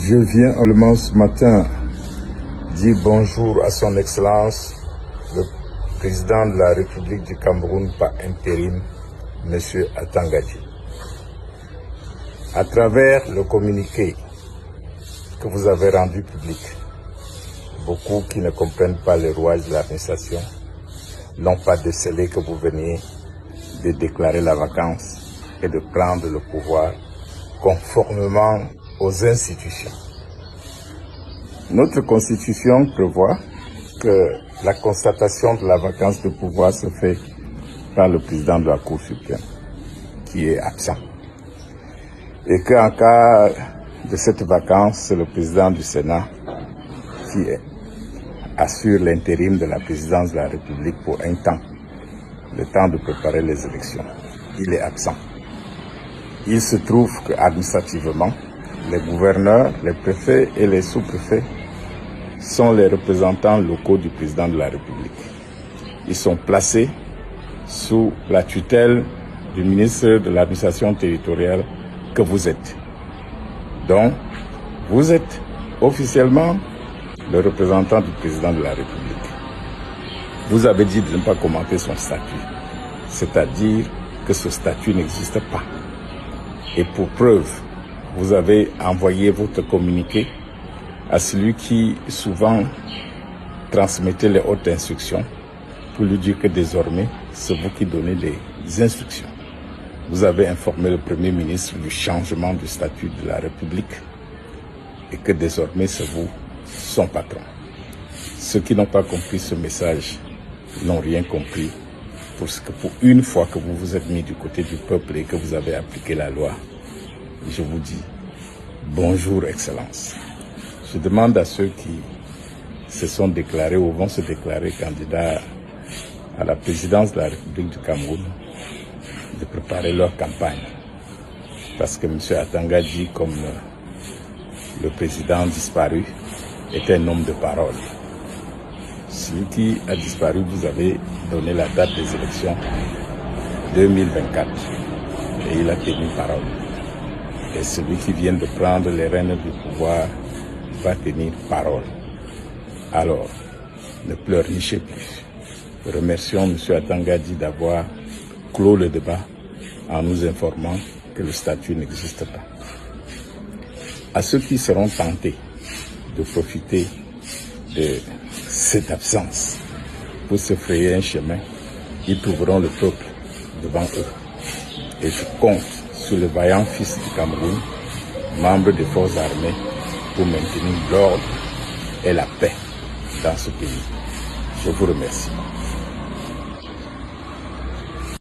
Je viens seulement ce matin dire bonjour à son Excellence, le président de la République du Cameroun par intérim, M. Atangadji. À travers le communiqué que vous avez rendu public, beaucoup qui ne comprennent pas les rouages de l'administration n'ont pas décelé que vous veniez de déclarer la vacance et de prendre le pouvoir conformément aux institutions. Notre constitution prévoit que la constatation de la vacance de pouvoir se fait par le président de la Cour suprême, qui est absent. Et qu'en cas de cette vacance, c'est le président du Sénat qui assure l'intérim de la présidence de la République pour un temps, le temps de préparer les élections. Il est absent. Il se trouve qu'administrativement, les gouverneurs, les préfets et les sous-préfets sont les représentants locaux du président de la République. Ils sont placés sous la tutelle du ministre de l'administration territoriale que vous êtes. Donc, vous êtes officiellement le représentant du président de la République. Vous avez dit de ne pas commenter son statut, c'est-à-dire que ce statut n'existe pas. Et pour preuve, vous avez envoyé votre communiqué à celui qui souvent transmettait les hautes instructions pour lui dire que désormais, c'est vous qui donnez les instructions. Vous avez informé le Premier ministre du changement du statut de la République et que désormais, c'est vous son patron. Ceux qui n'ont pas compris ce message n'ont rien compris parce que pour une fois que vous vous êtes mis du côté du peuple et que vous avez appliqué la loi, je vous dis bonjour, Excellence. Je demande à ceux qui se sont déclarés ou vont se déclarer candidats à la présidence de la République du Cameroun de préparer leur campagne. Parce que M. Atangadji, comme le président disparu, est un homme de parole. Celui qui a disparu, vous avez donné la date des élections 2024 et il a tenu parole. Et celui qui vient de prendre les rênes du pouvoir va tenir parole. Alors, ne pleurnichez plus. Remercions M. Atangadji d'avoir clos le débat en nous informant que le statut n'existe pas. À ceux qui seront tentés de profiter de cette absence pour se frayer un chemin, ils trouveront le peuple devant eux. Et je compte sur le vaillant fils du Cameroun, membre des forces armées, pour maintenir l'ordre et la paix dans ce pays. Je vous remercie.